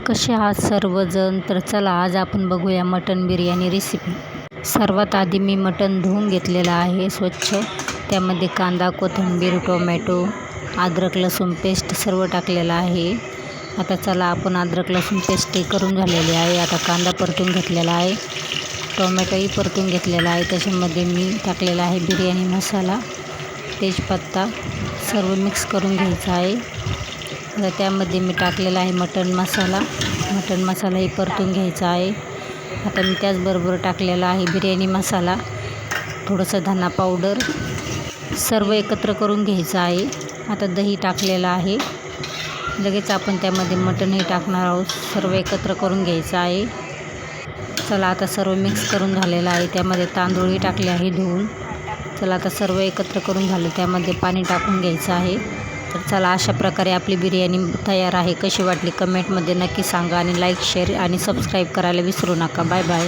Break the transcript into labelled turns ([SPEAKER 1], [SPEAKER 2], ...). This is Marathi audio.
[SPEAKER 1] कसे आहात सर्वजण? तर चला आज आपण बघूया मटण बिर्याणी रेसिपी. सर्वात आधी मी मटण धुवून घेतलेलं आहे स्वच्छ. त्यामध्ये कांदा, कोथिंबीर, टोमॅटो, अद्रक लसूण पेस्ट सर्व टाकलेलं आहे. आता चला आपण अद्रक लसूण पेस्ट करून झालेली आहे. आता कांदा परतून घेतलेला आहे, टोमॅटोही परतून घेतलेला आहे. त्याच्यामध्ये मी टाकलेला आहे बिर्याणी मसाला, तेजपत्ता सर्व मिक्स करून घ्यायचा आहे. आता त्यामध्ये मी टाकलेला आहे मटण मसालाही परतून घ्यायचा आहे. आता मी त्याचबरोबर टाकलेला आहे बिर्याणी मसाला, थोडंसं धना पावडर सर्व एकत्र करून घ्यायचं आहे. आता दही टाकलेलं आहे. लगेच आपण त्यामध्ये मटणही टाकणार आहोत. सर्व एकत्र करून घ्यायचं आहे. चला आता सर्व मिक्स करून झालेलं आहे. त्यामध्ये तांदूळही टाकले आहे धुवून. चला आता सर्व एकत्र करून झालं, त्यामध्ये पाणी टाकून घ्यायचं आहे. तर चला अशा प्रकारे आपली बिर्याणी तयार आहे. कशी वाटली कमेंटमध्ये नक्की सांगा आणि लाईक, शेअर आणि सबस्क्राईब करायला विसरू नका. Bye bye.